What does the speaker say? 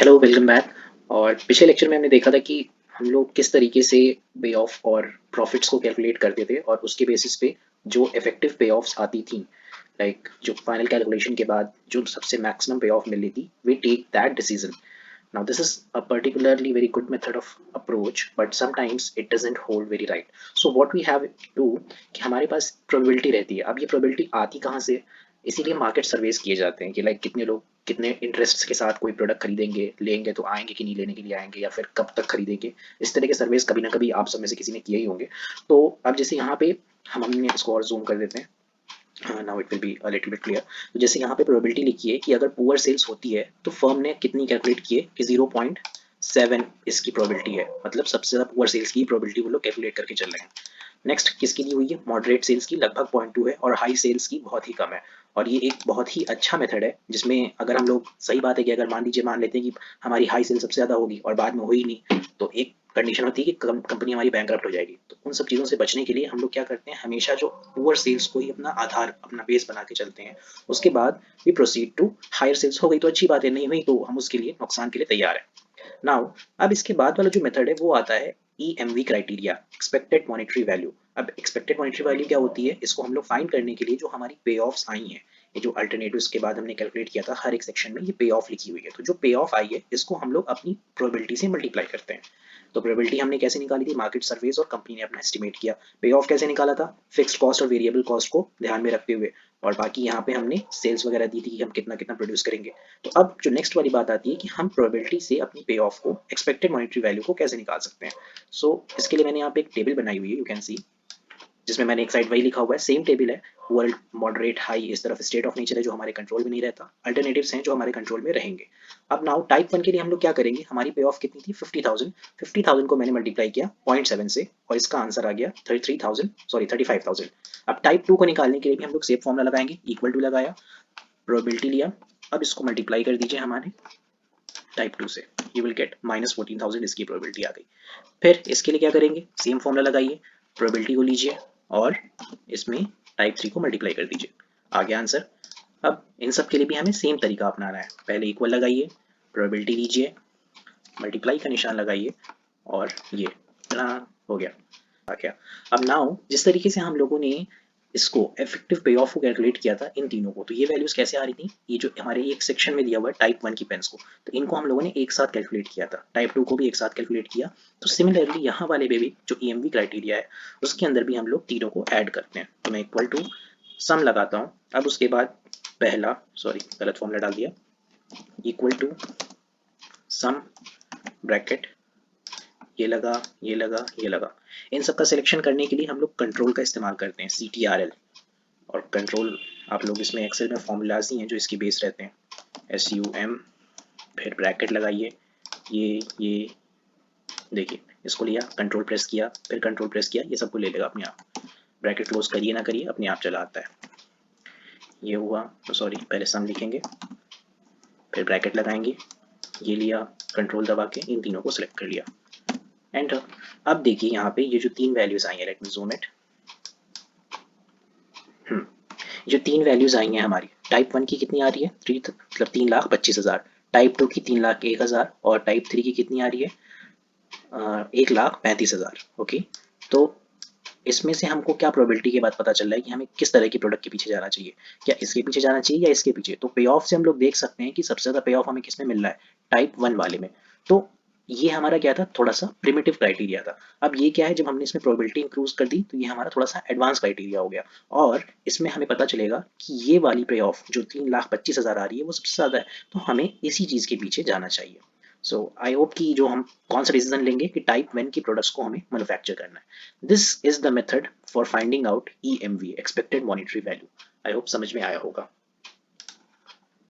Hello, welcome back. और पिछले lecture में हमने देखा था कि हम लोग किस तरीके से पे ऑफ और प्रॉफिट्स को कैलकुलेट करते थे और उसके बेसिस पे जो इफेक्टिव पे ऑफ्स आती थी, लाइक जो फाइनल कैलकुलेशन के बाद जो सबसे मैक्सिमम पे ऑफ मिल रही थी, we take that decision. Now this is a particularly very good method of approach, but sometimes it doesn't hold very right. So what we have to कि हमारे पास प्रोबेबिलिटी रहती है। अब ये प्रोबेबिलिटी आती कहाँ से? इसीलिए मार्केट सर्वेस किए जाते हैं कि लाइक कितने लोग कितने इंटरेस्ट के साथ कोई प्रोडक्ट खरीदेंगे, लेंगे तो आएंगे कि नहीं, लेने के लिए आएंगे, या फिर कब तक खरीदेंगे। इस तरह के सर्वेस कभी ना कभी आप सब में से किसी ने किए ही होंगे। तो अब जैसे यहाँ पे हमने इसको और जूम कर देते हैं, now it will be a little bit clear. तो जैसे यहाँ पे प्रोबेबिलिटी लिखी है कि अगर पुअर सेल्स होती है तो फर्म ने कितनी कैलकुलेट की है कि 0.7 इसकी प्रोबेबिलिटी है, मतलब सबसे ज़्यादा पुअर सेल्स की प्रोबेबिलिटी वो लोग कैलकुलेट करके चल रहे हैं। नेक्स्ट किसकी दी हुई है? मॉडरेट सेल्स की लगभग 0.2 है और हाई सेल्स की बहुत ही कम है। और ये एक बहुत ही अच्छा मेथड है जिसमें अगर हम लोग, सही बात है कि अगर मान लीजिए मान लेते हैं कि हमारी हाई सेल सबसे ज़्यादा होगी और बाद में हुई नहीं, तो एक कंडीशन होती है कि कंपनी हमारी बैंकरप्ट हो जाएगी। तो उन सब चीज़ों से बचने के लिए हम लोग क्या करते हैं, हमेशा जो पुअर सेल्स को ही अपना आधार, अपना बेस बना के चलते हैं। उसके बाद we proceed to higher sales. हो गई तो अच्छी बात है, नहीं हुई तो हम उसके लिए नुकसान के लिए तैयार है। नाउ अब इसके बाद वाला जो मेथड है वो आता है EMV criteria, expected monetary value. अब एक्सपेक्टेड मॉनेटरी वैल्यू क्या होती है? इसको हम लोग फाइंड करने के लिए जो हमारी पे ऑफ्स आई हैं, ये जो अल्टरनेटिव्स के बाद हमने कैलकुलेट किया था, हर एक सेक्शन में ये पे ऑफ लिखी हुई है। तो जो पे ऑफ आई है इसको हम लोग अपनी प्रोबेबिलिटी से मल्टीप्लाई करते हैं। तो प्रोबेबिलिटी हमने कैसे निकाली थी? मार्केट सर्वेस और कंपनी ने अपना एस्टिमेट किया। पे ऑफ कैसे निकाला था? फिक्स्ड कॉस्ट और वेरिएबल कॉस्ट को ध्यान में रखते हुए। और बाकी यहाँ पे हमने सेल्स वगैरह दी थी कि हम कितना कितना प्रोड्यूस करेंगे। तो अब जो नेक्स्ट वाली बात आती है कि हम प्रोबेबिलिटी से अपनी पे ऑफ को, एक्सपेक्टेड मॉनेटरी वैल्यू को कैसे निकाल सकते हैं। सो इसके लिए मैंने यहाँ पे एक टेबल बनाई हुई है, यू कैन सी, जिसमें मैंने एक साइड वही लिखा हुआ है, सेम टेबल है। वर्ल्ड, मॉडरेट, हाई, इस तरफ स्टेट ऑफ नेचर है जो हमारे कंट्रोल में नहीं रहता, अल्टरनेटिव्स हैं जो हमारे कंट्रोल में रहेंगे। अब नाउ टाइप 1 के लिए हम लोग क्या करेंगे? हमारी पे ऑफ कितनी थी? 50,000। 50,000 को मैंने मल्टीप्लाई किया 0.7 से और इसका आंसर आ गया 33,000, सॉरी 35,000। अब टाइप 2 को निकालने के लिए भी हम लोग सेम फॉर्मूला लगाएंगे, इक्वल टू लगाया, प्रोबेबिलिटी लिया। अब इसको मल्टीप्लाई कर दीजिए हमारे टाइप 2 से, यू विल गेट -14,000 इसकी प्रोबेबिलिटी आ गई। फिर इसके लिए क्या करेंगे? सेम फॉर्मूला लगाइए, प्रोबेबिलिटी को लीजिए और इसमें टाइप 3 को मल्टीप्लाई कर दीजिए, आ गया आंसर। अब इन सब के लिए भी हमें सेम तरीका अपनाना है, पहले इक्वल लगाइए, प्रोबेबिलिटी लीजिए, मल्टीप्लाई का निशान लगाइए और ये हो गया, आ गया। अब नाउ जिस तरीके से हम लोगों ने इसको इफेक्टिव पे ऑफ को कैलकुलेट किया था इन तीनों को, तो ये वैल्यूज कैसे आ रही थी? ये जो हमारे एक सेक्शन में दिया हुआ है टाइप 1 की पेन्स को, तो इनको हम लोगों ने एक साथ कैलकुलेट किया था, टाइप 2 को भी एक साथ कैलकुलेट किया। तो सिमिलरली यहाँ वाले में भी जो EMV क्राइटेरिया है उसके अंदर भी हम लोग तीनों को ऐड करते हैं। तो मैं इक्वल टू सम लगाता हूँ। अब उसके बाद पहला, सॉरी गलत फॉर्मूला डाल दिया, इक्वल टू सम ब्रैकेट, ये लगा, ये लगा, ये लगा। इन सब का सिलेक्शन करने के लिए हम लोग कंट्रोल का इस्तेमाल करते हैं, CTRL। और कंट्रोल आप लोग इसमें एक्सेल में फॉर्मूलाज ही हैं जो इसकी बेस रहते हैं, SUM, फिर ब्रैकेट लगाइए, ये देखिए, इसको लिया, कंट्रोल प्रेस किया, फिर कंट्रोल प्रेस किया, ये सबको ले लेगा अपने आप। ब्रैकेट क्लोज करिए ना करिए, अपने आप चला आता है। ये हुआ, तो सॉरी पहले सम लिखेंगे, फिर ब्रैकेट लगाएंगे, ये लिया, कंट्रोल दबा के इन तीनों को सिलेक्ट कर लिया, एंटर। अब देखिए यहाँ पे ये जो तीन वैल्यूज आई हैं, लेट मी ज़ूम इट, जो तीन वैल्यूज आई हैं हमारी, टाइप 1 की कितनी आ रही है? मतलब 3,25,000, टाइप 2 की 3,01,000 और टाइप 3 की कितनी आ रही है? 1,35,000। ओके, तो इसमें से हमको क्या प्रोबेबिलिटी के बाद पता चल रहा है कि हमें किस तरह की प्रोडक्ट के पीछे जाना चाहिए? क्या इसके पीछे जाना चाहिए या इसके पीछे? तो पे ऑफ से हम लोग देख सकते हैं कि सबसे ज़्यादा पे ऑफ हमें किसमें मिल रहा है? टाइप 1 वाले में। तो ये हमारा क्या था? थोड़ा सा प्रिमिटिव क्राइटेरिया था। अब ये क्या है, जब हमने इसमें प्रोबेबिलिटी इंक्लूड कर दी तो ये हमारा थोड़ा सा एडवांस क्राइटेरिया हो गया, और इसमें हमें पता चलेगा कि ये वाली पे ऑफ जो 3,25,000 आ रही है वो सबसे ज़्यादा है, तो हमें इसी चीज़ के पीछे जाना चाहिए। सो आई होप कि जो हम कौन सा डिसीजन लेंगे कि टाइप 1 की प्रोडक्ट्स को हमें मैन्युफैक्चर करना है। This is the method for finding out EMV, expected monetary value. I hope समझ में आया होगा।